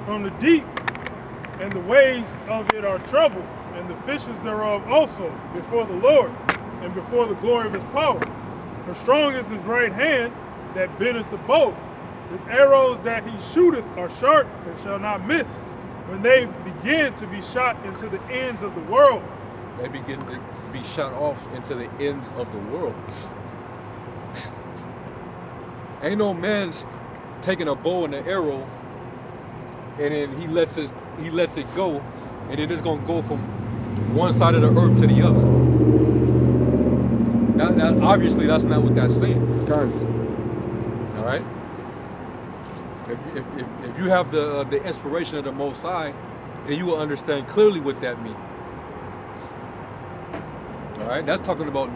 from the deep, and the ways of it are troubled, and the fishes thereof also before the Lord, and before the glory of his power. For strong is his right hand that bendeth the bow. His arrows that he shooteth are sharp and shall not miss. When they begin to be shot into the ends of the world. They begin to be shot off into the ends of the world. Ain't no man taking a bow and an arrow and then he lets it go, and then it's gonna go from one side of the earth to the other. That obviously that's not what that's saying. All right. If you have the inspiration of the Most High, then you will understand clearly what that means. All right, that's talking about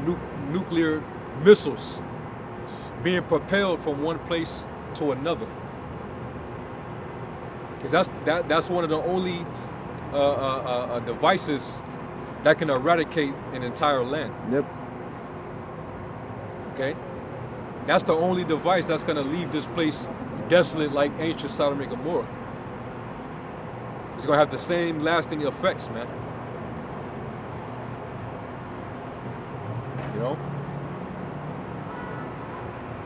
nuclear missiles being propelled from one place to another. Because that's one of the only devices that can eradicate an entire land. Yep. Okay, that's the only device that's gonna leave this place desolate like ancient Sodom and Gomorrah. It's gonna have the same lasting effects, man. You know,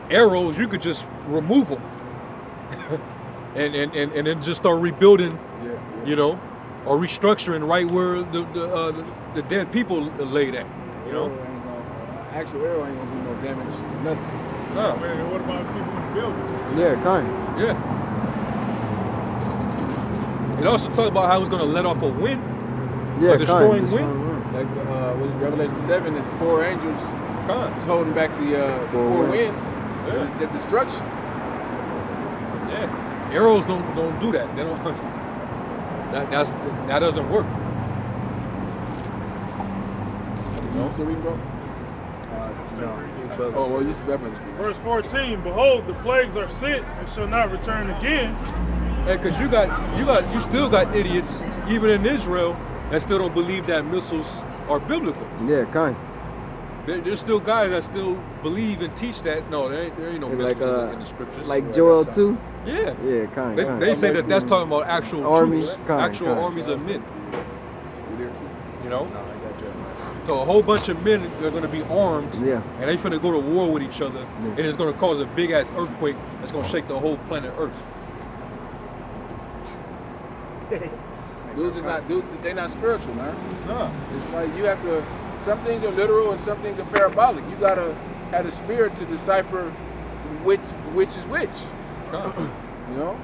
arrows you could just remove them, and then just start rebuilding. Yeah. You know, or restructuring right where the dead people laid at. You know, Actual arrow ain't gonna do no damage to nothing. no. Man, what about people in buildings? Yeah, kind. Yeah. It also talks about how it's going to let off a wind, Yeah, a destroying kind. wind. Like was Revelation 7 is 4 angels Huh. is holding back the four winds. Yeah. The destruction. Yeah. Arrows don't do that. They don't. That doesn't work. No. So we can go. Oh well, you definitely. Verse 14, behold, the plagues are sent and shall not return again. Hey, cause you still got idiots even in Israel that still don't believe that missiles are biblical. Yeah, kind. There's still guys that still believe and teach that. No, there ain't no Like, missiles in the scriptures. Like Joel 2. Yeah. Yeah, kind. They say that that's talking about actual Armies, troops, kind, actual kind. armies of men. You know? So a whole bunch of men are going to be armed, Yeah. and they finna go to war with each other, and it's going to cause a big ass earthquake that's going to shake the whole planet Earth. They're not spiritual, man. Nah. It's like you have to. Some things are literal and some things are parabolic. You gotta have the spirit to decipher which is which. Nah. You know.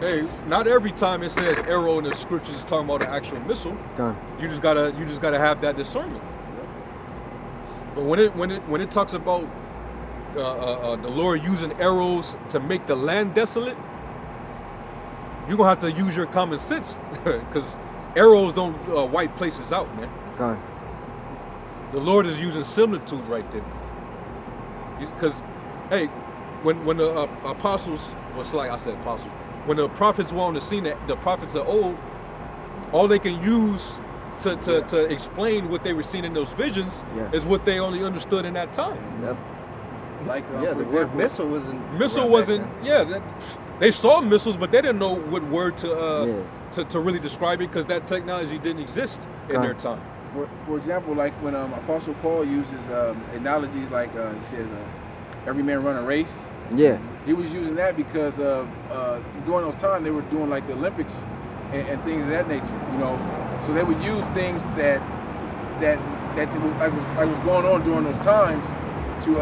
Hey, not every time it says arrow in the scriptures is talking about an actual missile. Kind. You just gotta have that discernment. But when it talks about the Lord using arrows to make the land desolate, you're gonna have to use your common sense, because arrows don't wipe places out, man. Kind. The Lord is using similitude right there. Because, hey, when the apostles, when the prophets were on the scene, the prophets of old, all they can use to explain what they were seeing in those visions is what they only understood in that time. Yep. Like Yeah, the word missile wasn't. Missile wasn't, they saw missiles, but they didn't know what word to really describe it, because that technology didn't exist in their time. For example, like when Apostle Paul uses analogies, like he says, every man run a race. Yeah. He was using that because of during those times they were doing like the Olympics and things of that nature, you know. So they would use things that was going on during those times to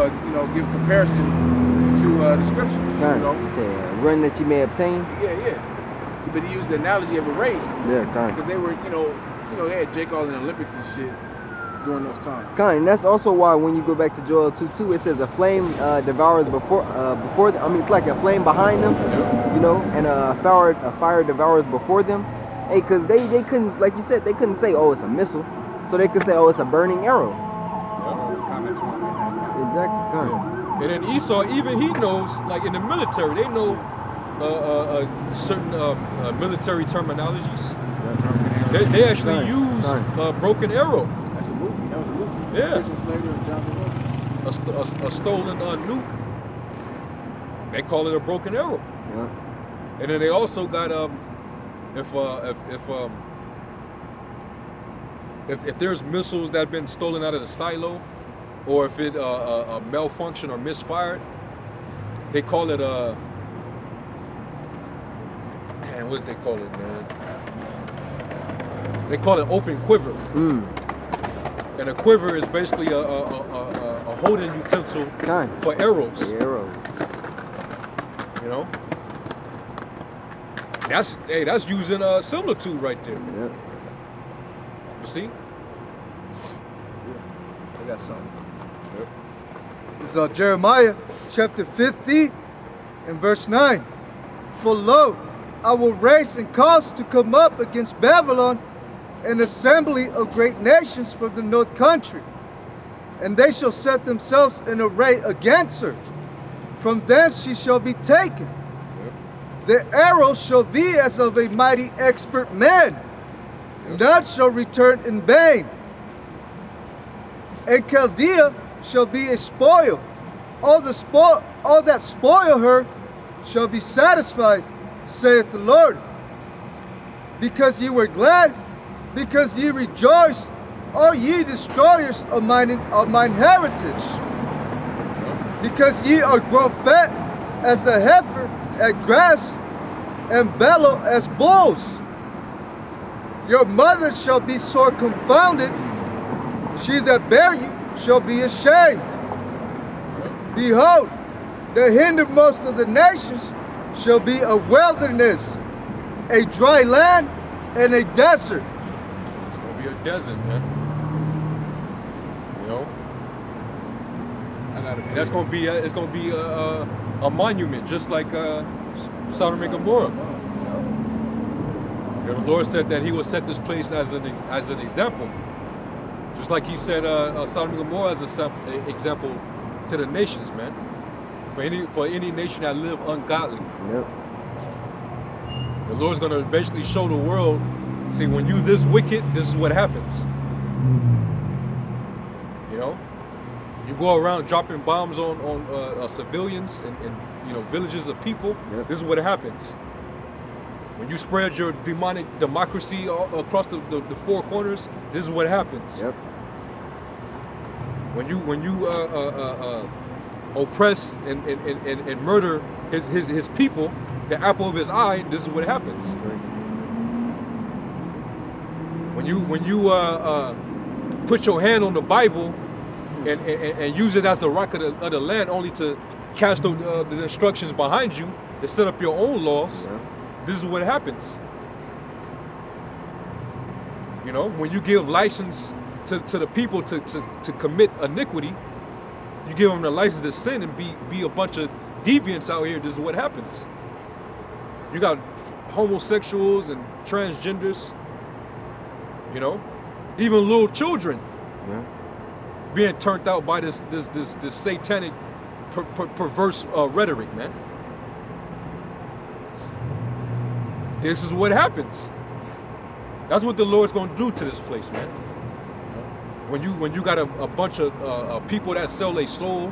give comparisons to the scriptures. Kind. You know. He said, run that you may obtain. Yeah. But he used the analogy of a race. Yeah, kind. Because they were, they had Jake all in the Olympics and shit during those times. Kind. And that's also why when you go back to Joel 2:2, it says a flame devours before them. I mean, it's like a flame behind them, and a fire devours before them. Hey, because they couldn't, like you said, they couldn't say, oh, it's a missile. So they could say, oh, it's a burning arrow. Exactly, kind. And then Esau, even he knows, like in the military, they know certain military terminologies. They actually use broken arrow. That's a movie. That was a movie. Yeah. Christian Slater and John Travolta. A stolen nuke. They call it a broken arrow. Yeah. And then they also got if there's missiles that have been stolen out of the silo, or if it malfunction or misfired, they call it damn, what did they call it, man? They call it open quiver. And a quiver is basically a holding utensil for arrows. The arrow. You know, that's using a similitude right there. Yep. You see? I got something. Yep. It's Jeremiah chapter 50 and verse 9. For lo, I will raise and cause to come up against Babylon an assembly of great nations from the north country, and they shall set themselves in array against her. From thence she shall be taken. The arrow shall be as of a mighty expert man. None shall return in vain. And Chaldea shall be a spoil. All that spoil her shall be satisfied, saith the Lord. Because ye were glad, because ye rejoiced, all ye destroyers of mine heritage. Because ye are grown fat as a heifer at grass, and bellow as bulls. Your mother shall be sore confounded, she that bare you shall be ashamed. Behold, the hindermost of the nations shall be a wilderness, a dry land, and a desert. It's gonna be a desert, man. You know, and that's gonna be it's gonna be a monument, just like Sodom and Gomorrah. You know, the Lord said that He will set this place as an example, just like He said Sodom and Gomorrah as an example to the nations, man. For any nation that live ungodly. Yep. The Lord's gonna basically show the world, see, when you this wicked, this is what happens. You know, you go around dropping bombs on civilians and you know, villages of people. Yep. This is what happens. When you spread your demonic democracy across the four corners, this is what happens. Yep. When you oppress and murder his people, the apple of his eye, this is what happens. When you put your hand on the Bible and use it as the rock of the land, only to cast the instructions behind you to set up your own laws, this is what happens. You know, when you give license to the people to commit iniquity, you give them the license to sin and be a bunch of deviants out here, this is what happens. You got homosexuals and transgenders, you know, even little children being turned out by this satanic perverse rhetoric, man. This is what happens. That's what the Lord's gonna do to this place, man. When you got a bunch of people that sell their soul,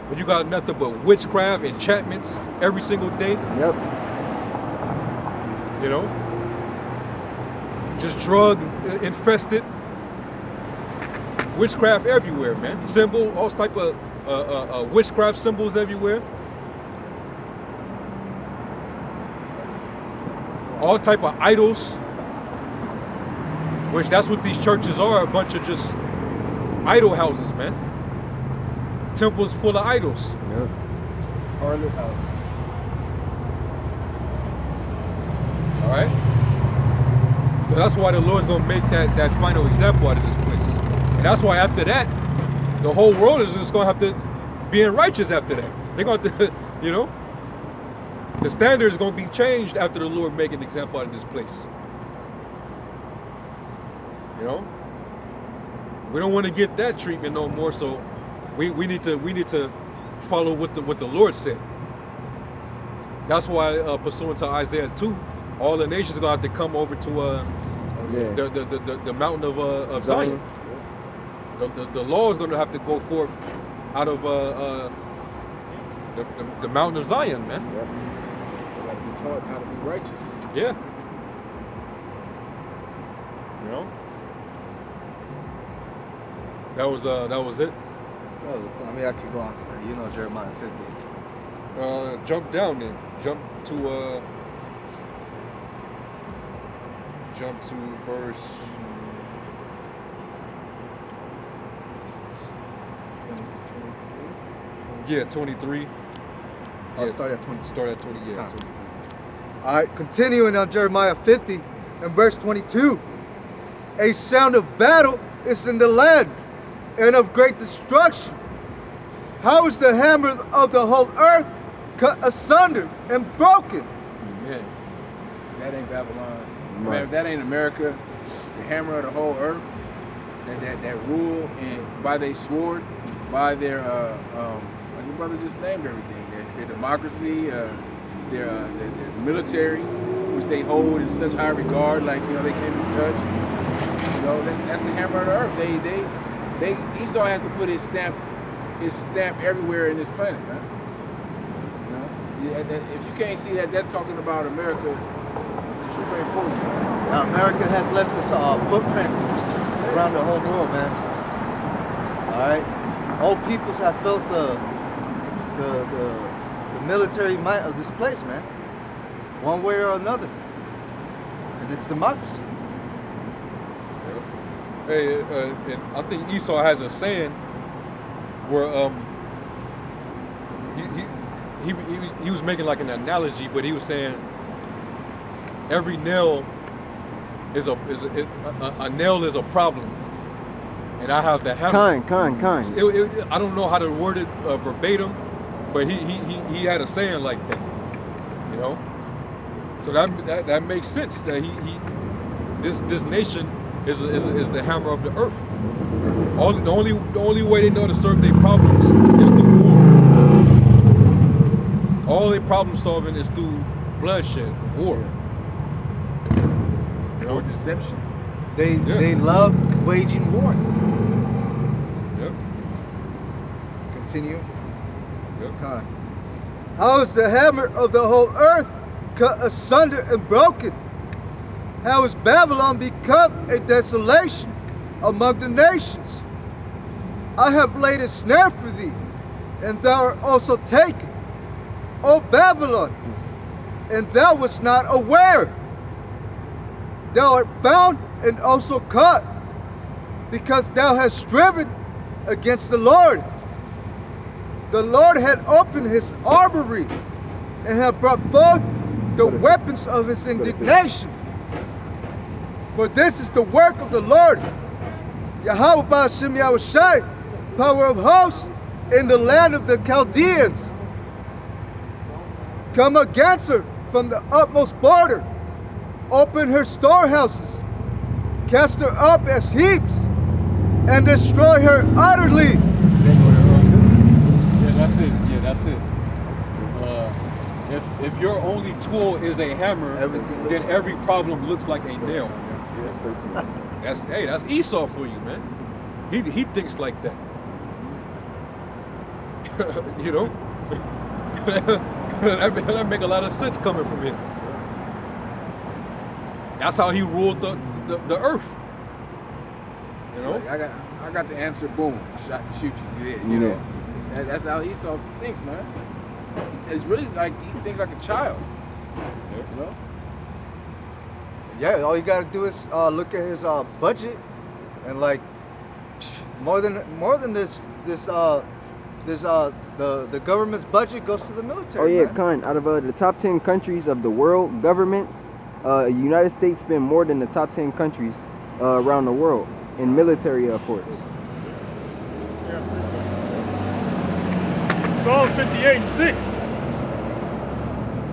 when you got nothing but witchcraft, enchantments every single day. Yep. You know, just drug infested, witchcraft everywhere, man. All type of witchcraft symbols everywhere. All type of idols, which that's what these churches are, a bunch of just idol houses, man. Temples full of idols. Yep. All right? So that's why the Lord's going to make that final example out of this place. And that's why after that, the whole world is just going to have to be in righteous after that. They're going to, you know, the standard is going to be changed after the Lord make an example out of this place. You know? We don't want to get that treatment no more, so we need to follow what the Lord said. That's why, pursuant to Isaiah 2, all the nations are going to have to come over to the mountain of Zion. The law is going to have to go forth out of the mountain of Zion, man. They got to be taught how to be righteous. Yeah. You know. That was it. Oh, I mean, I could go on for you know Jeremiah 50. Jump down then. Jump to verse. Yeah, 23. I'll start at 20. Start at 20. Yeah. Come. 20. All right, continuing on Jeremiah 50 and verse 22. A sound of battle is in the land and of great destruction. How is the hammer of the whole earth cut asunder and broken? Man, that ain't Babylon. Man, if that ain't America, the hammer of the whole earth, that rule and by their sword, by their like your brother just named everything. Their democracy, their military, which they hold in such high regard, like they can't be touched. That's the hammer of the earth. Esau has to put his stamp everywhere in this planet, man. If you can't see that, that's talking about America. The truth ain't for you, man. Now, America has left its footprint around the whole world, man. All right, all peoples have felt the military might of this place, man, one way or another, and it's democracy. Hey, and I think Esau has a saying where he was making like an analogy, but he was saying every nail is a nail is a problem, and I have the hammer. Kind. I don't know how to word it verbatim, but he had a saying like that, So that makes sense that this nation is the hammer of the earth. The only way they know to solve their problems is through war. All their problem solving is through bloodshed, war. Or deception. They love waging war. Yep. Continue. Yep. God. How is the hammer of the whole earth cut asunder and broken? How is Babylon become a desolation among the nations? I have laid a snare for thee, and thou art also taken, O Babylon, and thou wast not aware. Thou art found and also caught, because thou hast striven against the Lord. The Lord had opened his armory and had brought forth the weapons of his indignation. For this is the work of the Lord, Yahweh Ba'ashem Yahushai, power of hosts, in the land of the Chaldeans. Come against her from the utmost border, open her storehouses, cast her up as heaps, and destroy her utterly. Yeah, that's it. If your only tool is a hammer, then every problem looks like a nail. That's Esau for you, man. He thinks like that. That make a lot of sense coming from him. That's how he ruled the earth. I got the answer. Boom, shoot you. You know. That's how Esau thinks, man. It's really like he thinks like a child. Yeah, all you gotta do is look at his budget, and like more than this the government's budget goes to the military. Oh yeah, man. Khan. Out of the top 10 countries of the world governments, United States spend more than the top 10 countries around the world in military force. Yeah, Psalms 58:6.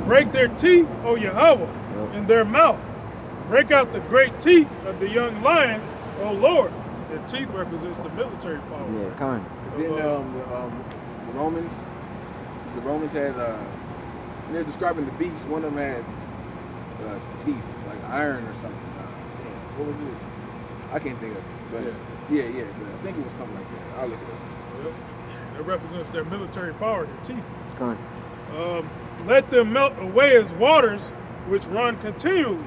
Break their teeth, O Yahweh, in their mouth. Break out the great teeth of the young lion, O Lord. The teeth represents the military power. Yeah, Khan. Then the Romans had they're describing the beasts. One of them had teeth like iron or something. Damn, what was it? I can't think of it. But yeah, but I think it was something like that. I'll look it up. Yep. It represents their military power, their teeth. Khan. Let them melt away as waters which run continually.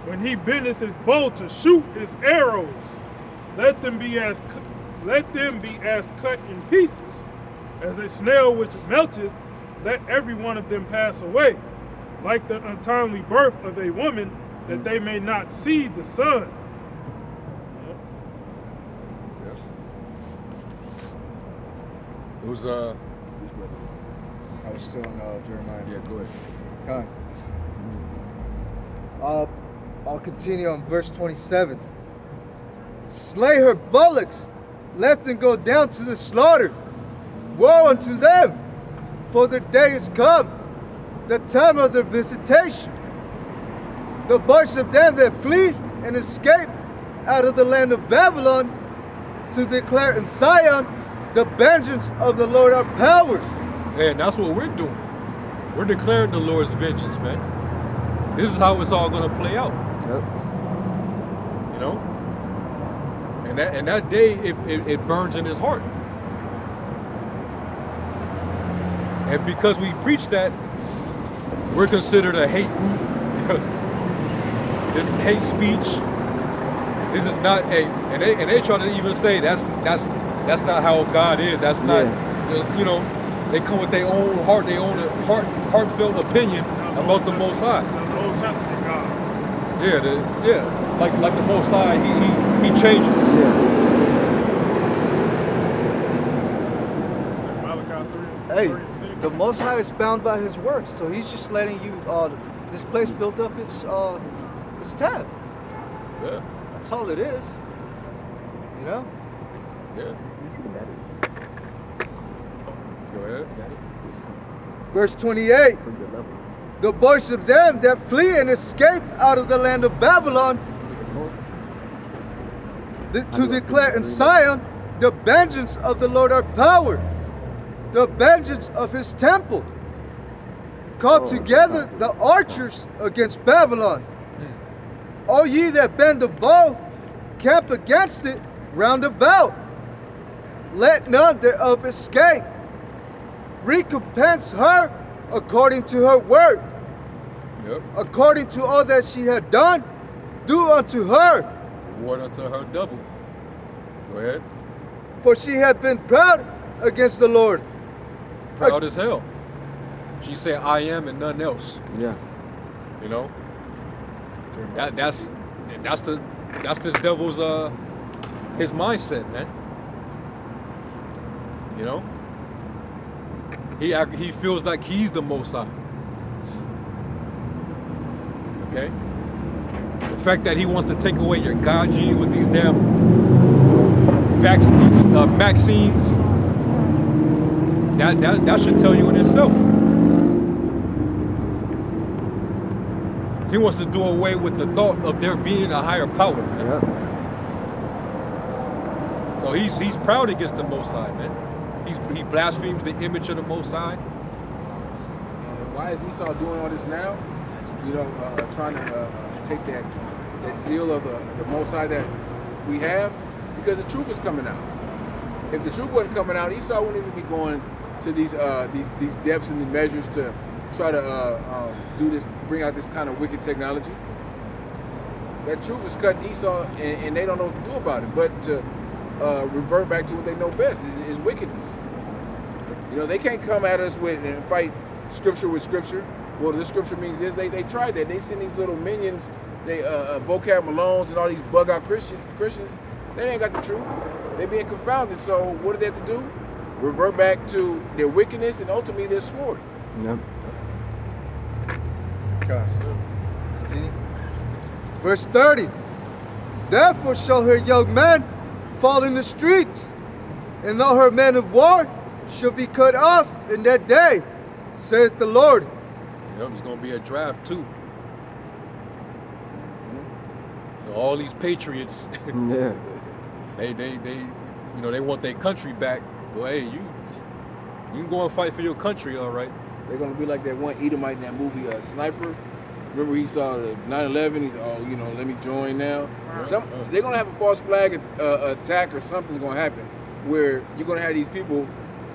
when he bendeth his bow to shoot his arrows, let them be as cut in pieces, as a snail which melteth, let every one of them pass away, like the untimely birth of a woman, that they may not see the sun. Yes. It was I was still in Jeremiah. yeah, go ahead. Con. I'll continue on verse 27. Slay her bullocks, let them go down to the slaughter. Woe unto them, for their day is come, the time of their visitation. The voice of them that flee and escape out of the land of Babylon, to declare in Zion the vengeance of the Lord our powers. And that's what we're doing. We're declaring the Lord's vengeance, man. This is how it's all going to play out. Yep. You know? And that day, it burns in his heart. And because we preach that, we're considered a hate group. This is hate speech. This is not a, and they try to even say that's not how God is. That's not, you know, they come with their own heart, their own heartfelt opinion about the Most High. The Old Testament God. Yeah, like the Most High, he changes. Yeah. Malachi 3, Hey, 3 and 6. the Most High is bound by His word, so He's just letting you. This place built up its tab. Yeah, That's all it is. You know. yeah. Go ahead. Verse 28. The voice of them that flee and escape out of the land of Babylon, to declare in Zion the vengeance of the Lord our power, the vengeance of his temple. Call together the archers against Babylon. All ye that bend the bow, camp against it round about. Let none thereof escape. Recompense her according to her work. Yep. According to all that she had done, do unto her. Reward unto her double. Go ahead. For she had been proud against the Lord. Proud as hell. She said, "I am," and nothing else. Yeah. You know. That's this devil's his mindset, man. You know. He feels like he's the Most High. Okay? The fact that he wants to take away your God gene with these damn vaccines, that should tell you in itself. He wants to do away with the thought of there being a higher power, man. Yep. So he's proud against the Most High, man. He blasphemes the image of the Most High. And why is Esau doing all this now? You know, trying to take that zeal of the Most High that we have, because the truth is coming out. If the truth wasn't coming out, Esau wouldn't even be going to these depths and the measures to try to do this, bring out this kind of wicked technology. That truth is cutting Esau, and they don't know what to do about it, but to revert back to what they know best is wickedness. You know, they can't come at us with and fight scripture with scripture. Well, this scripture means this. They tried that. They send these little minions, vocab Malones and all these bug out Christians. They ain't got the truth. They being confounded. So what do they have to do? Revert back to their wickedness and ultimately their sword. Yep. Continue. Verse 30. Therefore shall her young men fall in the streets, and all her men of war shall be cut off in that day, saith the Lord. Yep, it's gonna be a draft too. So all these patriots, Yeah. they you know, they want their country back. Well, hey, you can go and fight for your country, all right. They're gonna be like that one Edomite in that movie, Sniper. Remember he saw the 9/11. He said, "Oh, you know, let me join now." They're gonna have a false flag attack or something's gonna happen, where you're gonna have these people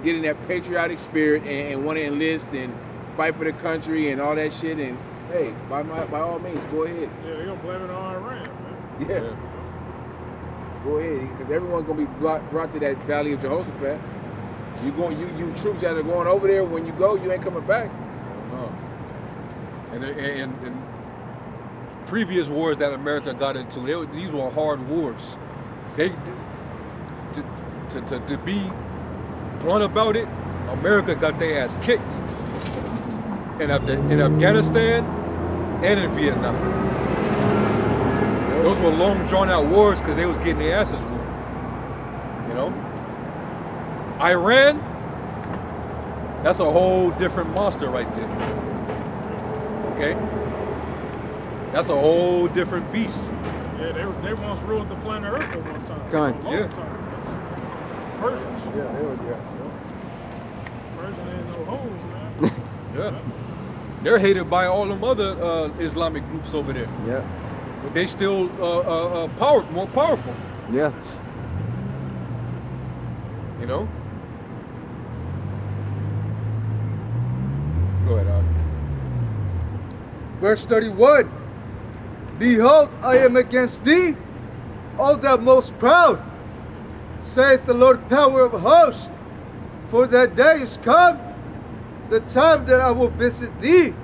getting that patriotic spirit and want to enlist and fight for the country and all that shit, and hey, by all means, go ahead. Yeah, they're gonna blame it on Iran, man. Yeah. Go ahead, because everyone's gonna be brought to that Valley of Jehoshaphat. You troops that are going over there. When you go, you ain't coming back. No. And previous wars that America got into, these were hard wars. To be blunt about it, America got their ass kicked in Afghanistan and in Vietnam. Those were long drawn out wars because they was getting their asses whooped. You know? Iran, that's a whole different monster right there. Okay? That's a whole different beast. Yeah, they once ruled the planet Earth at one time. Come on. A long Yeah. time. Persians. Yeah, they were. Persians ain't no hoes, man. Yeah. They're hated by all them other Islamic groups over there. Yeah. But they still more powerful, Yeah. you know? Go ahead, Al. Verse 31. Behold, I am against thee, O thou most proud, saith the Lord power of hosts. For that day is come, the time that I will visit thee,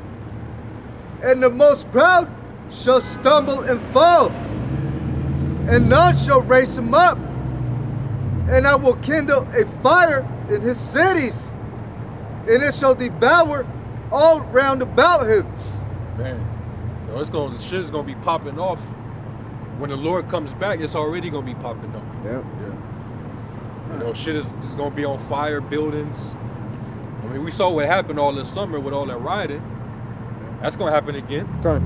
and the most proud shall stumble and fall, and none shall raise him up. And I will kindle a fire in his cities, and it shall devour all round about him. Man. So the shit is gonna be popping off. When the Lord comes back, it's already gonna be popping off. Yep. You know, shit is gonna be on fire, buildings. I mean, we saw what happened all this summer with all that rioting. That's gonna happen again. Come on.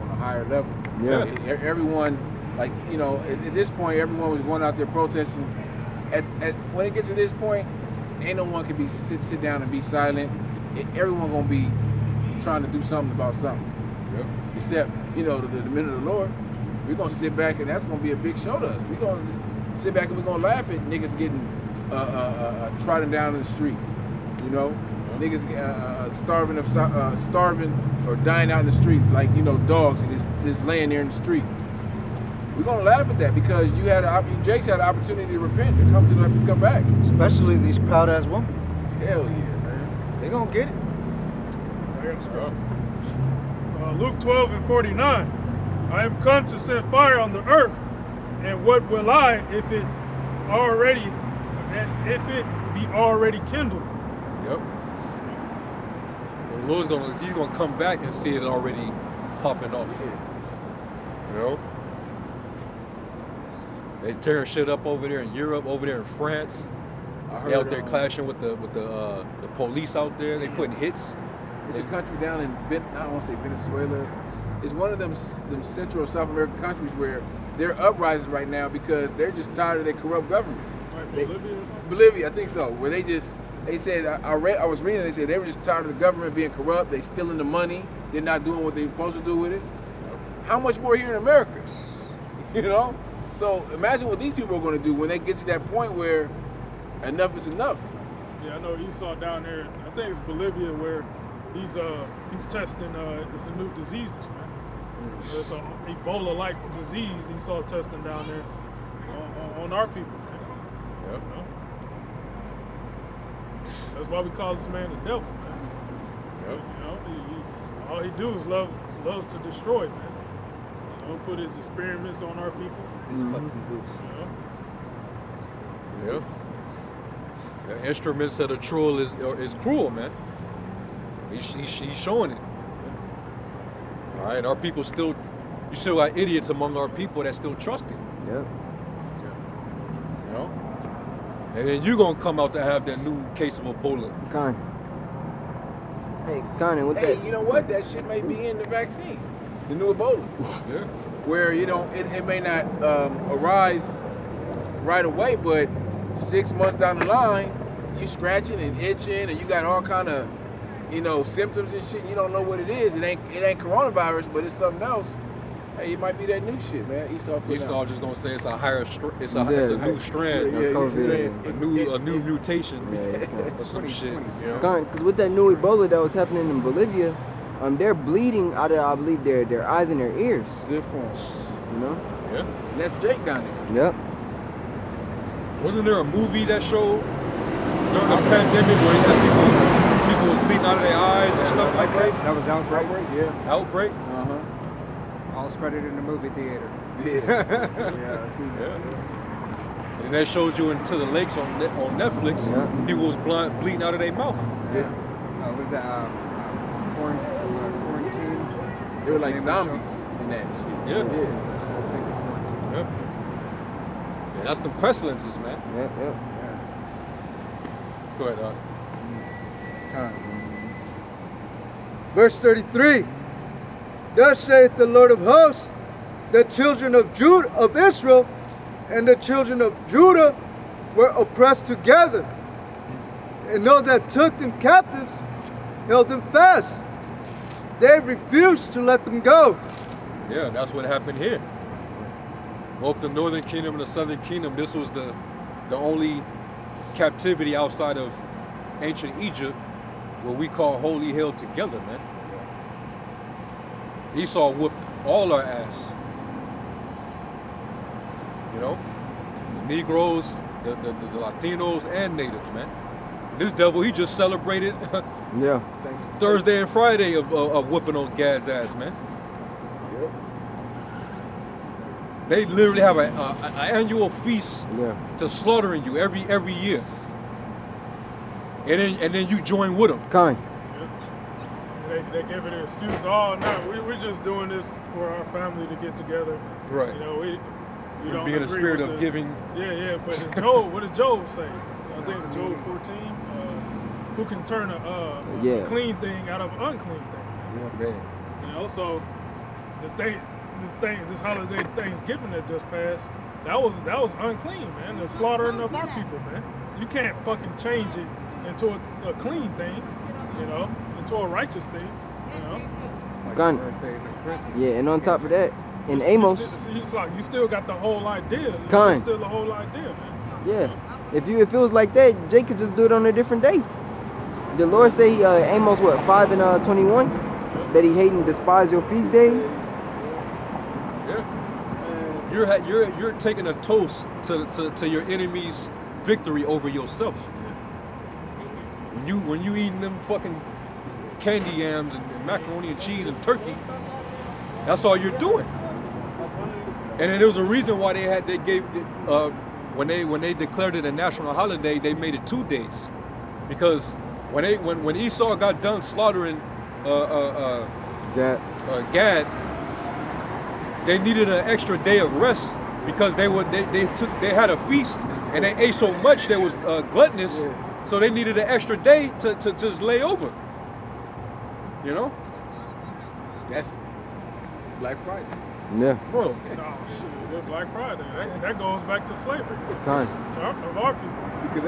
On a higher level. Yeah. Everyone, like, you know, at this point, everyone was going out there protesting. When it gets to this point, ain't no one can be sit down and be silent. Everyone gonna be trying to do something about something. Yep. Except, you know, the minute of the Lord, we're gonna sit back and that's gonna be a big show to us. We're gonna sit back and we're gonna laugh at niggas getting trodden down in the street. You know, niggas starving or dying out in the street like, you know, dogs and just laying there in the street. We're gonna laugh at that because Jake's had an opportunity to repent, to come back. Especially these proud ass women. Hell yeah, man. They gonna get it. I got a scripture. Luke 12:49. I am come to set fire on the earth, and what will I if it be already kindled? Yep. The Lord's he's gonna come back and see it already popping off. You know? They tearing shit up over there in Europe, over there in France. They out there clashing with the police out there. They putting hits. It's a country down in, I don't want to say Venezuela. It's one of them Central or South American countries where they're uprising right now because they're just tired of their corrupt government. Like Bolivia or something? Bolivia, I think so. Where they said, I was reading, they said they were just tired of the government being corrupt. They stealing the money. They're not doing what they're supposed to do with it. How much more here in America? You know? So imagine what these people are going to do when they get to that point where enough is enough. Yeah, I know Esau down there. I think it's Bolivia where he's testing it's a new diseases, man. It's an Ebola-like disease Esau testing down there on our people. Man. Yep. You know? That's why we call this man the devil, man. Yep. You know, all he do is loves to destroy, man. You know, put his experiments on our people. These fucking boots. You know? Yeah. The instruments of the troll is cruel, man. He's showing it. All right, our people you still got idiots among our people that still trust him. Yep. You know? And then you gonna come out to have that new case of Ebola. Con. Hey, Conan, with Hey, that. you know what? That shit may be in the vaccine, the new Ebola, Yeah. where it may not arise right away, but 6 months down the line, you scratching and itching, and you got all kind of, you know, symptoms and shit. And you don't know what it is. It ain't coronavirus, but it's something else. Hey, it might be that new shit, man. Esau Just gonna say it's a it's a Yeah. new strand, Yeah, COVID. a new mutation, Yeah, or some shit. You know? Because with that new Ebola that was happening in Bolivia, they're bleeding out of, I believe, their eyes and their ears. Good for him. You know? Yeah. And that's Jake down there. Yep. Wasn't there a movie that showed during the pandemic where you had people was bleeding out of their eyes and stuff like that? That was Outbreak. Yeah. Outbreak? I'll spread it in the movie theater. Yeah. Yeah, I see that. And that shows you into the lakes on Netflix. Yeah. People was bleeding out of their mouth. Yeah. What was that? Quarantine? They were like Name of the zombies in that shit. Yeah. Yeah. Yeah. Yeah, that's the pestilences, man. Yep. Yep. Go ahead, Doc. Verse 33. Thus saith the Lord of hosts, the children of Israel and the children of Judah were oppressed together, and those that took them captives held them fast. They refused to let them go. Yeah, that's what happened here. Both the northern kingdom and the southern kingdom, this was the only captivity outside of ancient Egypt what we call holy held together, man. Esau whooped all our ass. You know? The Negroes, the Latinos, and natives, man. This devil, he just celebrated Yeah. Thursday and Friday of whooping on Gad's ass, man. Yep. They literally have an annual feast Yeah. to slaughtering you every year. And then you join with them. Kind. They give it an excuse. Oh no, we're just doing this for our family to get together. Right. You know, we don't Be in the agree spirit with of the- giving. Yeah. But in Job, what does Job say? I think it's Job 14. Who can turn a Yeah. clean thing out of an unclean thing? Man. You know, so this holiday Thanksgiving that just passed, that was unclean, man. The slaughtering of our people, man. You can't fucking change it into a clean thing, you know, into a righteous thing, you know. Like Gun. birthdays and Christmas. Yeah, and on top of that, in You Amos, it's like you still got the whole idea. You know, Kind. it's still the whole idea, man. yeah, if it was like that, Jake could just do it on a different day. The Lord say, Amos, what, 5:21, that he hate and despise your feast days. Yeah. You're taking a toast to your enemy's victory over yourself. When you eating them fucking candy yams and macaroni and cheese and turkey, that's all you're doing. And then there was a reason why they gave when they declared it a national holiday, they made it 2 days, because when Esau got done slaughtering Yeah. Gad, they needed an extra day of rest because they had a feast and they ate so much they was gluttonous, so they needed an extra day to just lay over. You know? That's Black Friday. Yeah. Bro. No, shit, it's Black Friday. That goes back to slavery Kind. of our people. Because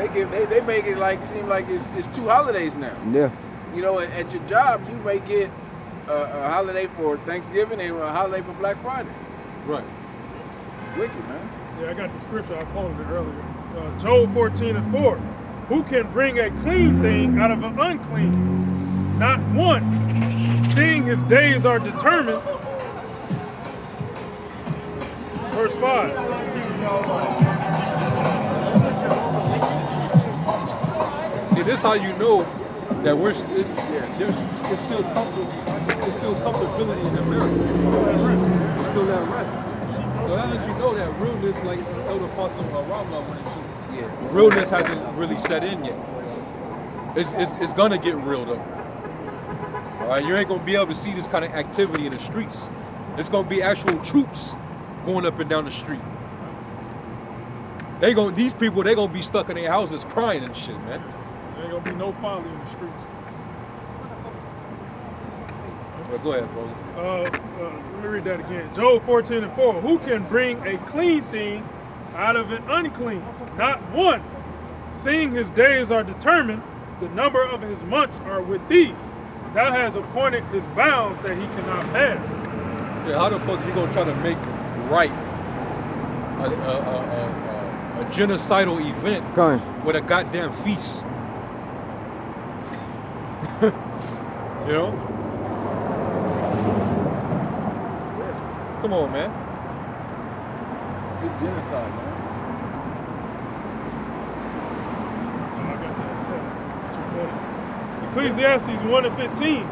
they make it seem like it's two holidays now. Yeah. You know, at your job, you may get a holiday for Thanksgiving and a holiday for Black Friday. Right. Wicked, man. Yeah, I got the scripture. I quoted it earlier. Job 14:4. Who can bring a clean thing out of an unclean? Not one. Seeing his days are determined. Verse 5. See, this is how you know that it's still comfortability in America. It's still that rest. So that lets you know that realness, like Elder Apostle Ramla went into, realness hasn't really set in yet. It's gonna get real though. All right, you ain't gonna be able to see this kind of activity in the streets. It's gonna be actual troops going up and down the street. These people gonna be stuck in their houses crying and shit, man. There ain't gonna be no folly in the streets. But go ahead, brother. Let me read that again. Job 14:4. Who can bring a clean thing out of an unclean? Not one. Seeing his days are determined, the number of his months are with thee. Thou hast appointed his bounds that he cannot pass. Yeah, how the fuck you gonna try to make right a genocidal event Kind. with a goddamn feast? You know? Come on, man. It's genocide, man. Ecclesiastes 1 and 15.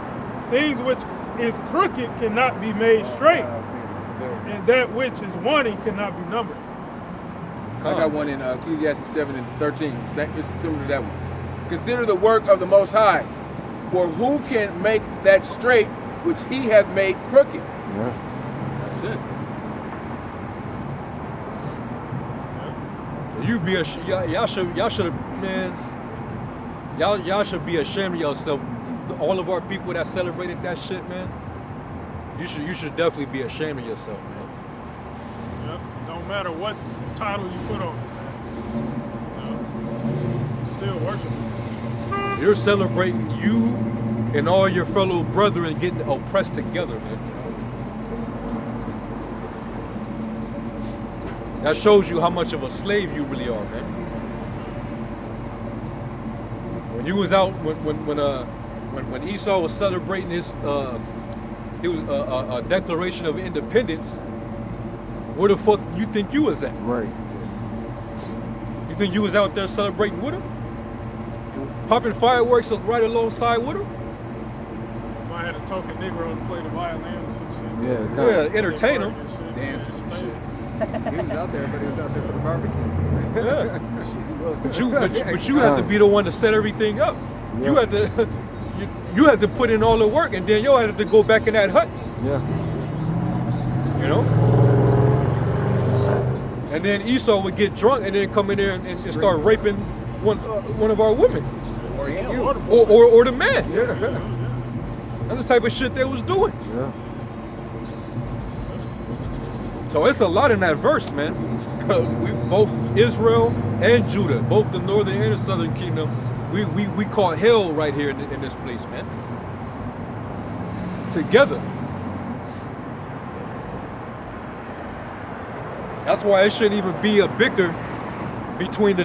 Things which is crooked cannot be made straight, and that which is wanting cannot be numbered. I got one in Ecclesiastes 7 and 13. It's similar to that one. Consider the work of the Most High, for who can make that straight which he hath made crooked? Yeah. That's it. You be y'all should man. Y'all should be ashamed of yourself. All of our people that celebrated that shit, man. You should definitely be ashamed of yourself, man. Yep. Don't matter what title you put on it, still worship. You're celebrating you and all your fellow brethren getting oppressed together, man. That shows you how much of a slave you really are, man. When you was out, when Esau was celebrating his, it was a declaration of independence. Where the fuck you think you was at? Right. You think you was out there celebrating with him? Popping fireworks right alongside with him? Might have a token nigger on to play the violin or some shit. Yeah. Yeah, entertain him. Dance or some shit. He was out there, but he was out there for the barbecue. Yeah. Shit, he was. But you had to be the one to set everything up. You had to you had to put in all the work, and then you had to go back in that hut. Yeah. You know. And then Esau would get drunk and then come in there and start raping one of our women, Or him. or the man. Yeah. That's the type of shit they was doing. Yeah. So it's a lot in that verse, man. We both Israel and Judah, both the northern and the southern kingdom, we caught hell right here in this place, man. Together. That's why it shouldn't even be a bicker between the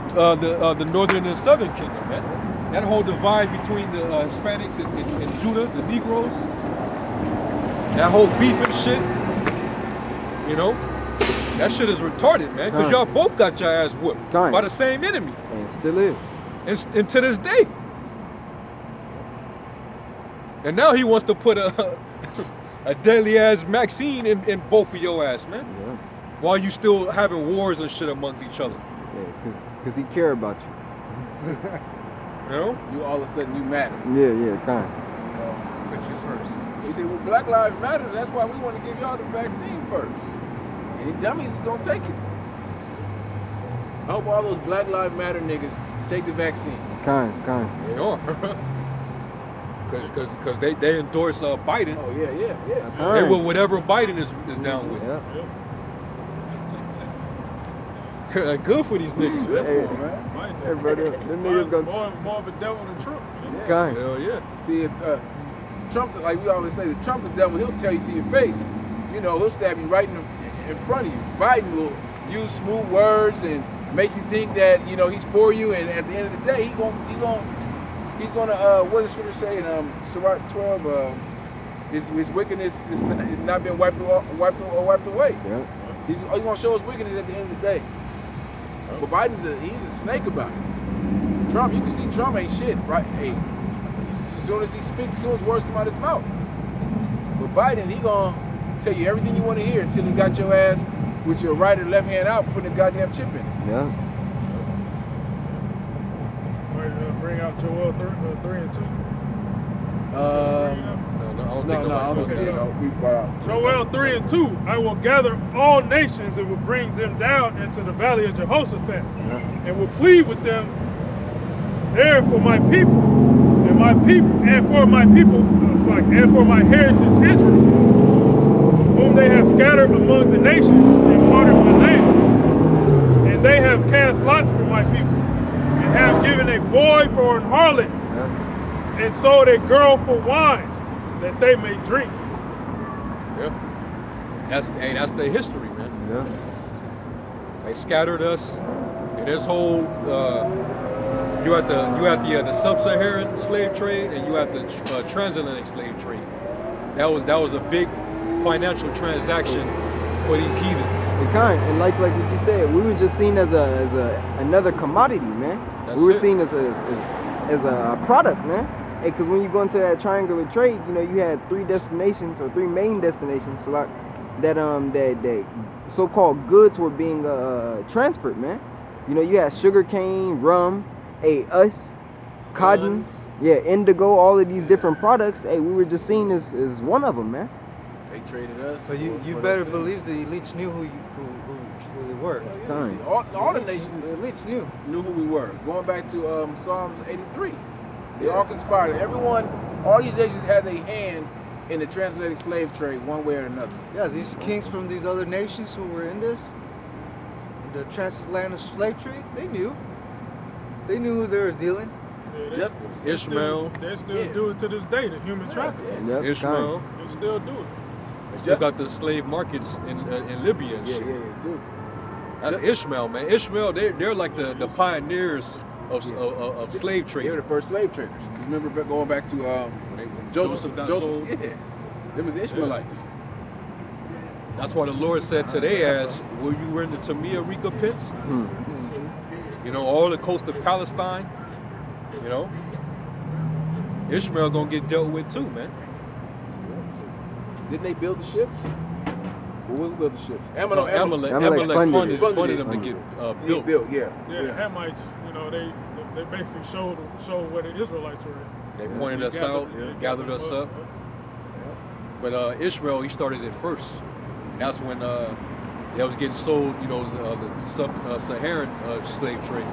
northern and southern kingdom, man. That whole divide between the Hispanics and Judah, the Negroes, that whole beef and shit, you know, that shit is retarded, man. Because y'all both got your ass whooped by the same enemy. And it still is. And to this day. And now he wants to put a deadly ass vaccine in both of your ass, man. Yeah. While you still having wars and shit amongst each other. Yeah, cause he care about you. You know? You all of a sudden you matter. Yeah, kind. You know, put you first. They say, well, Black Lives Matter. That's why we want to give y'all the vaccine first. Any dummies is gonna take it. I hope all those Black Lives Matter niggas take the vaccine. Kind. They are. Cause they endorse Biden. Oh yeah. They will whatever Biden is down with. Yeah. Good for these niggas, man. Hey, brother, them niggas gonna more of a devil than Trump. kind. Hell yeah. See, Trump's like we always say, Trump's the devil. He'll tell you to your face. You know, he'll stab you right in front of you. Biden will use smooth words and make you think that he's for you, and at the end of the day, he's gonna what does the scripture say in Sirach 12? His wickedness is not been wiped away. Yeah. He's gonna show his wickedness at the end of the day. But Biden's he's a snake about it. Trump, you can see Trump ain't shit, right? Hey, as soon as he speaks, as soon as words come out of his mouth. But Biden, he gonna tell you everything you want to hear until he got your ass with your right or left hand out, putting a goddamn chip in it. Yeah. Bring out Joel 3 and 2. Joel 3 and 2. I will gather all nations and will bring them down into the valley of Jehoshaphat, and will plead with them there for my people, and for my heritage Israel, whom they have scattered among the nations and watered my land, and they have cast lots for my people, and have given a boy for an harlot, and sold a girl for wine, that they may drink. Yeah. That's the history, man. Yeah. They scattered us, and this whole you had the sub-Saharan slave trade, and you had the transatlantic slave trade. That was a big financial transaction for these heathens. It kind and like what you said, we were just seen as another commodity, man. That's We were it. seen as a product, man. Hey, because when you go into that triangular trade, you know, you had three destinations or three main destinations, so like that so-called goods were being transferred, man. You know, you had sugarcane, rum, us, cotton, indigo, all of these different products. Hey, we were just seen as one of them, man. They traded us. But you for better those believe the elites knew who they were. Kind. all the nations The elites knew. who we were. Going back to Psalms 83, they all conspired. Everyone, all these nations had their hand in the transatlantic slave trade, one way or another. Yeah, these kings from these other nations who were in the transatlantic slave trade, they knew. They knew who they were dealing. Yeah, Ishmael. They still do it to this day, the human trafficking. Yep, Ishmael. They still do it. They still got the slave markets in Libya and shit. dude. That's Ishmael, man. Ishmael, they're like the pioneers of slave They trade. were the first slave traders. Because remember, going back to When Joseph got sold. yeah, them was the Ishmaelites. That's why the Lord said today, as will you render to me a recompense? You know, all the coast of Palestine. You know, Ishmael gonna get dealt with too, man. Didn't they build the ships? Well, who built the ships? Amalek Amalek funded funded them to it. get built. Yeah. Yeah, the Hamites, you know, they basically showed where the Israelites were at. They pointed us out, gathered us up. But Ishmael, he started it first. And that's when they was getting sold, you know, the sub-Saharan slave trade.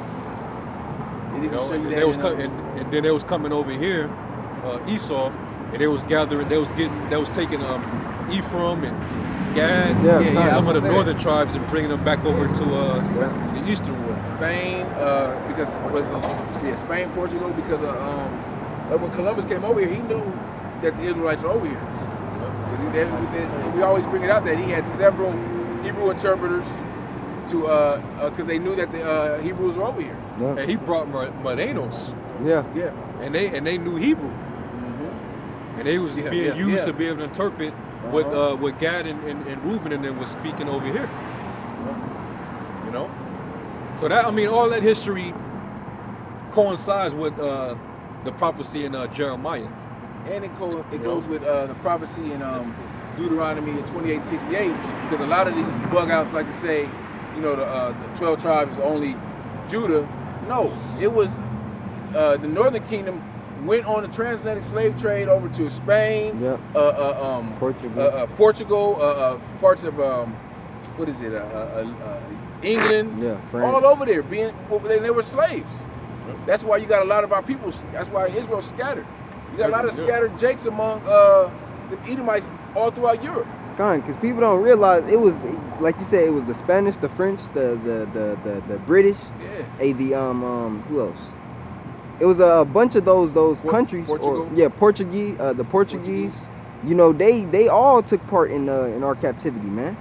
You know, and then they was coming over here, Esau, and they was gathering, they was taking Ephraim and Gad, some of the northern tribes, and bringing them back over to the eastern world. Spain, Spain, Portugal, because when Columbus came over here, he knew that the Israelites were over here. Because we always bring it out that he had several Hebrew interpreters because they knew that the Hebrews were over here. Yeah. And he brought Modenos, Yeah. Yeah. and they knew Hebrew, and they was being used to be able to interpret what Gad and Reuben and them was speaking over here. You know, so that, I mean, all that history coincides with the prophecy in Jeremiah. And it goes with the prophecy in Deuteronomy 28:68, because a lot of these bug outs like to say, you know, the 12 tribes is only Judah. No, it was the northern kingdom went on the transatlantic slave trade over to Spain, Portugal, parts of England, France. all over there. They were slaves. That's why you got a lot of our people. That's why Israel's scattered. You got a lot of scattered jakes among the Edomites all throughout Europe. Because people don't realize it was, like you said, it was the Spanish, the French, the British. Yeah. Who else? It was a bunch of those countries. Portugal. Portuguese. The Portuguese. You know, they all took part in our captivity, man.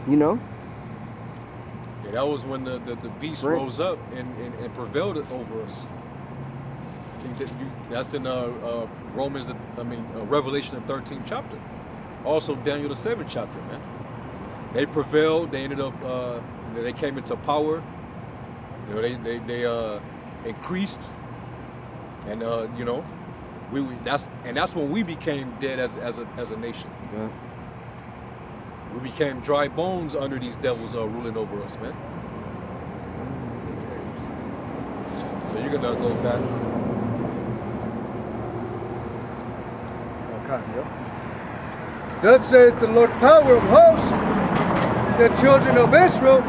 You know. Yeah, that was when the beast French. rose up and prevailed over us. I think that's in Revelation the 13th chapter. Also Daniel the 7th chapter, man. They prevailed. They ended up. They came into power. You know, they increased, and you know, that's when we became dead as a nation. Yeah. We became dry bones under these devils ruling over us, man. So you're gonna go back. Okay, yep. Thus saith the Lord power of hosts, the children of Israel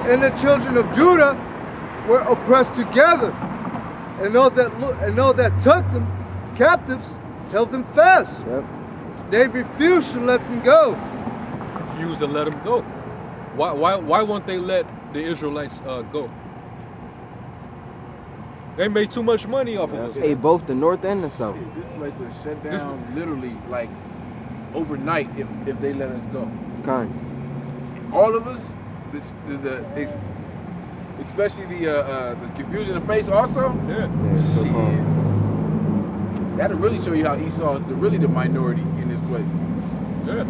and the children of Judah were oppressed together, and all that took them captives held them fast. Yep. They refused to let them go. Refused to let them go. Why won't they let the Israelites go? They made too much money off of us. Hey, both the north and the south. This place was shut down literally like overnight if they let us go. Kind. All of us, especially the confusion of face also. Yeah. Shit. That'll really show you how Esau is really the minority in this place. Yeah.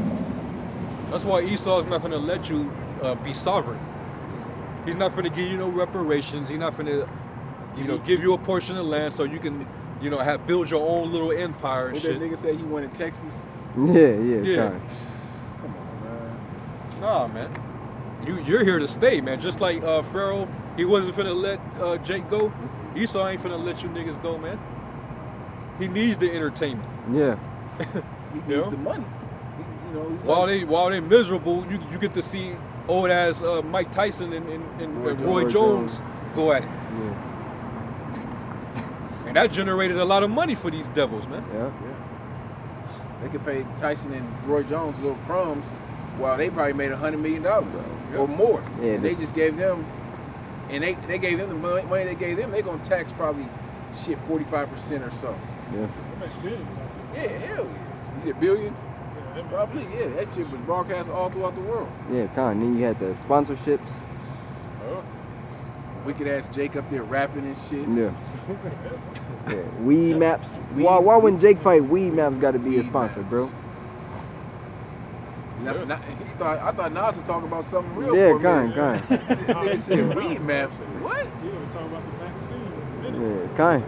That's why Esau's not gonna let you be sovereign. He's not gonna give you no reparations. He's not gonna, give you a portion of land so you can, build your own little empire and What shit. that nigga say he went to Texas? Yeah. Kind. Come on, man. Nah, man. You're here to stay, man. Just like Pharaoh, he wasn't finna let Jake go. Esau ain't finna let you niggas go, man. He needs the entertainment. Yeah. He needs know? the money. While they miserable, you get to see old ass Mike Tyson and Roy Jones go at it. Yeah. And that generated a lot of money for these devils, man. Yeah. They could pay Tyson and Roy Jones little crumbs, while they probably made $100 million or more. Yeah, and they just gave them, and they gave them the money they gave them. They're gonna tax probably 45% or so. Yeah. They make billions out there. Yeah, hell yeah. You said billions? Yeah, they make- Probably, yeah. That shit was broadcast all throughout the world. Yeah, kind. Then you had the sponsorships. Wicked ass Jake up there rapping and shit. Yeah. Yeah. Weed Maps. Why when Jake fight, Weed Maps got to be a Weed sponsor, Maps. bro? I thought Nas was talking about something real. Yeah, for a minute. kind. Nigga said weed maps. What? You gonna talk about the vaccine in a minute. Yeah, kind.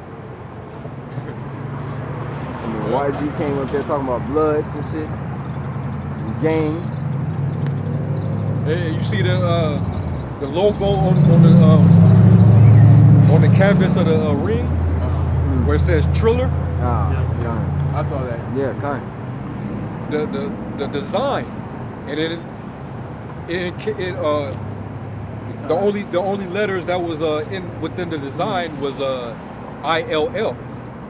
And then YG came up there talking about bloods and shit, and gangs. Hey, you see the logo on the canvas of the ring where it says Triller. Ah, Yeah. kind. I saw that. Yeah, kind. The design, and the only letters that was within the design was ILL,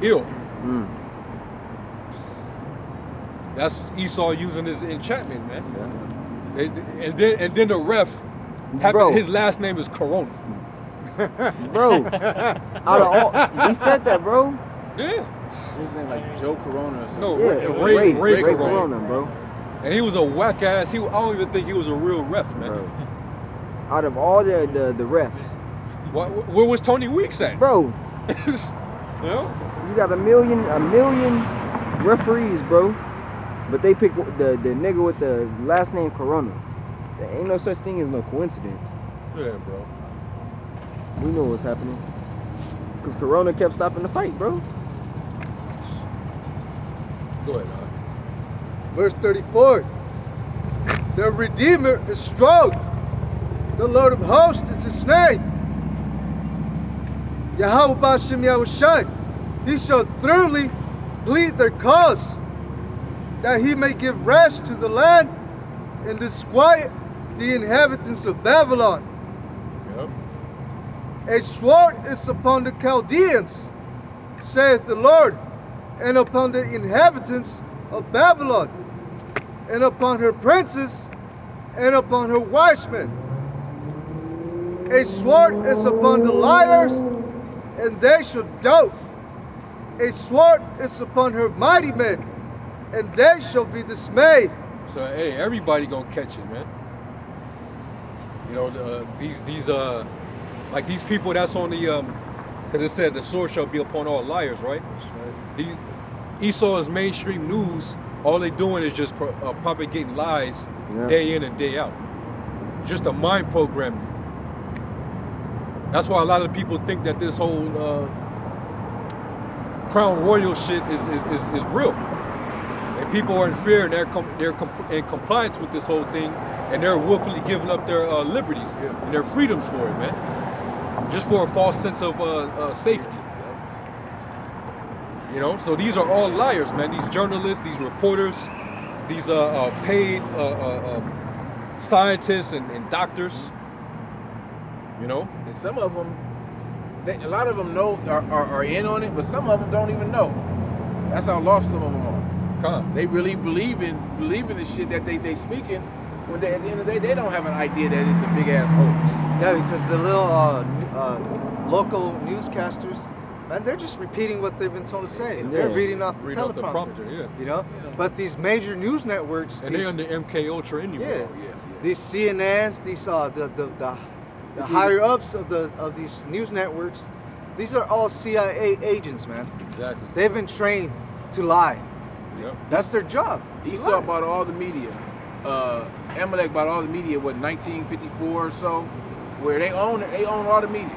ill. Mm. That's Esau using his enchantment, man. Yeah. And then the ref, Bro. his last name is Corona. Bro, out of all, we said that, bro. Yeah. What's his name? Like Joe Corona or something? No, Yeah, Ray Ray Corona. Corona, bro. And he was a whack ass. I don't even think he was a real ref, man. Bro. Out of all the refs, Where was Tony Weeks at? bro, You know? you got a million referees, bro. But they pick the nigga with the last name Corona. There ain't no such thing as no coincidence. Yeah, bro. We know what's happening. Cause Corona kept stopping the fight, bro. Go ahead, Verse 34. The Redeemer is strong. The Lord of hosts is his name. Yahweh Bashem Yahushai. He shall thoroughly plead their cause, that he may give rest to the land and disquiet the inhabitants of Babylon. Yep. A sword is upon the Chaldeans, saith the Lord, and upon the inhabitants of Babylon, and upon her princes, and upon her wise men. A sword is upon the liars, and they shall doubt. A sword is upon her mighty men, and they shall be dismayed. So hey, everybody gonna catch it, man. You know, like these people that's on the because it said the sword shall be upon all liars, right? That's right. These Esau's mainstream news, all they doing is just propagating lies day in and day out. Just a mind programming. That's why a lot of people think that this whole Crown Royal shit is real. And people are in fear and they're in compliance with this whole thing, and they're willfully giving up their liberties and their freedoms for it, man. Just for a false sense of safety. You know, so these are all liars, man. These journalists, these reporters, these paid scientists and doctors. You know, And some of them, a lot of them know are in on it, but some of them don't even know. That's how lost some of them are. come. They really believe in the shit that they speaking. When at the end of the day, they don't have an idea that it's a big ass hoax. Yeah, because the little local newscasters, man, they're just repeating what they've been told to say. They're Yeah. reading off the Read off teleprompter. the prompter, yeah. You know, but these major news networks, And these, they're on the MK Ultra anyway. yeah, these CNNs, these the higher ups of these news networks, these are all CIA agents, man. Exactly. They've been trained to lie. Yep. That's their job. He to saw lie. about all the media. Amalek bought all the media, what, 1954 or so, where they own all the media.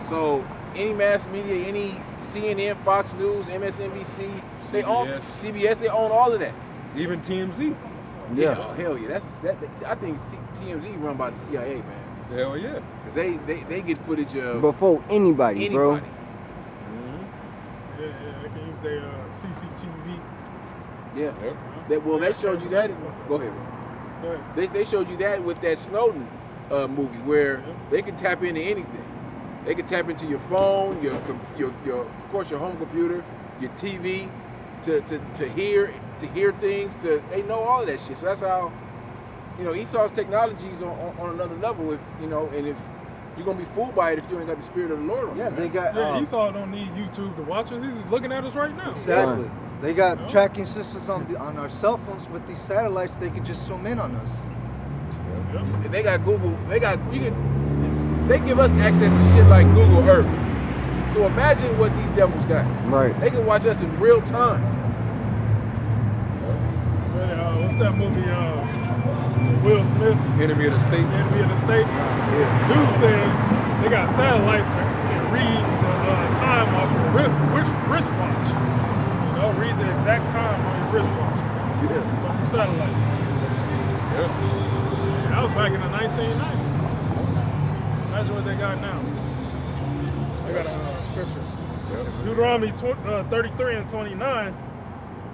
So any mass media, any CNN, Fox News, MSNBC, they own CBS, they own all of that. Even TMZ. Yeah. Oh, hell yeah. I think TMZ run by the CIA, man. Hell yeah. Because they get footage of Before anybody, bro. anybody. Yeah, they can use their CCTV. Yeah. Yep. They showed you that. Go ahead, bro. Go ahead. They showed you that with that Snowden movie where they can tap into anything. They can tap into your phone, your of course your home computer, your TV, to hear things. They know all of that shit. So that's how, Esau's technology is on another level. If and if you're gonna be fooled by it if you ain't got the spirit of the Lord on you. Yeah, they got. Yeah, Esau don't need YouTube to watch us. He's just looking at us right now. Exactly. Right. They got tracking systems on our cell phones. With these satellites, they could just zoom in on us. Yep. They got Google. They give us access to shit like Google Earth. So imagine what these devils got. Right. They can watch us in real time. What's that movie? Will Smith, Enemy of the state. Enemy of the State. Dude said they got satellites that can read the time of your wristwatch. Read the exact time on your wristwatch. Yeah. From the satellites. Yeah. That was back in the 1990s. Imagine what they got now. They got a scripture. Deuteronomy 33 and 29.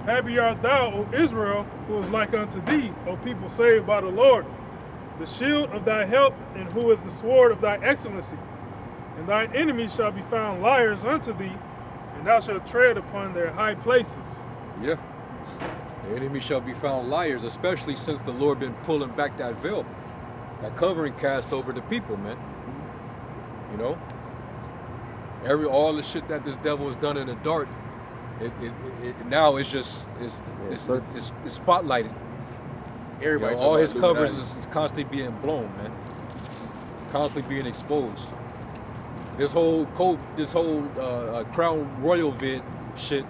Happy art thou, O Israel, who is like unto thee, O people saved by the Lord, the shield of thy help, and who is the sword of thy excellency. And thine enemies shall be found liars unto thee, and thou shalt tread upon their high places. Yeah. The enemy shall be found liars, especially since the Lord been pulling back that veil, that covering cast over the people, man. All the shit that this devil has done in the dark, it now it's spotlighted. Everybody. All his covers is constantly being blown, man. Constantly being exposed. This whole Crown Royal vid shit.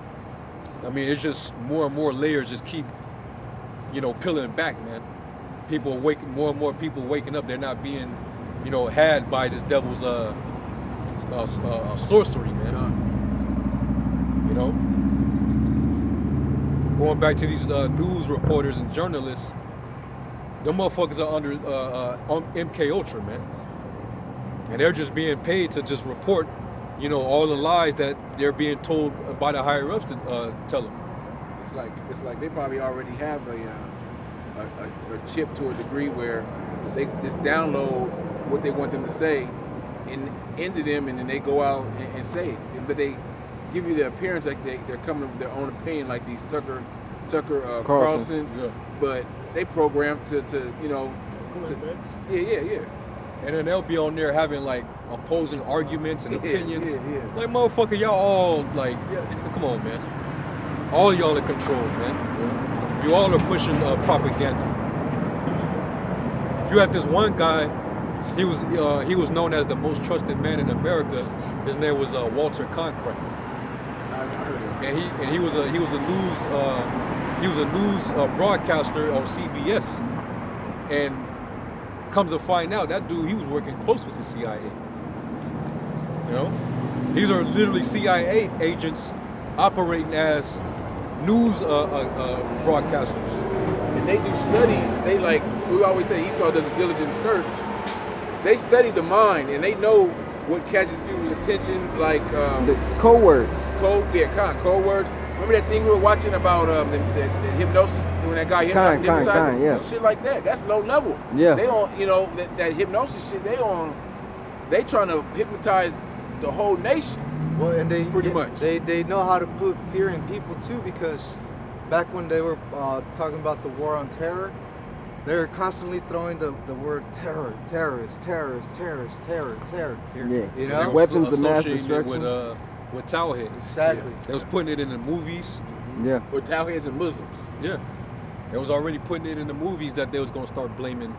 I mean, it's just more and more layers just keep, peeling back, man. More and more people waking up. They're not being, had by this devil's sorcery, man. Going back to these news reporters and journalists, them motherfuckers are under MK Ultra, man. And they're just being paid to just report, all the lies that they're being told by the higher ups to tell them. It's like they probably already have a chip to a degree where they just download what they want them to say into them, and then they go out and say it. But they give you the appearance like they're coming with their own opinion, like these Tucker Carlsons. Yeah. But they program to. Yeah. And then they'll be on there having like opposing arguments and opinions. Yeah. Like, motherfucker, y'all all like, come on, man. All y'all are controlled, man. You all are pushing propaganda. You had this one guy. He was known as the most trusted man in America. His name was Walter Cronkite. And he was a news broadcaster on CBS. And comes to find out, that dude, he was working close with the CIA. These are literally CIA agents operating as news broadcasters. And they do studies. We always say Esau does a diligent search. They study the mind, and they know what catches people's attention, like The code words. Code words. Remember that thing we were watching about the hypnosis when that guy hypnotized? Yeah. Shit like that. That's low level. Yeah. They on, that hypnosis shit. They trying to hypnotize the whole nation. Well, and Pretty much. They know how to put fear in people too, because back when they were talking about the war on terror, they were constantly throwing the word terror. Yeah. Weapons of mass destruction. With towelheads. Exactly. They was putting it in the movies. With towelheads and Muslims. Yeah. They was already putting it in the movies that they was gonna start blaming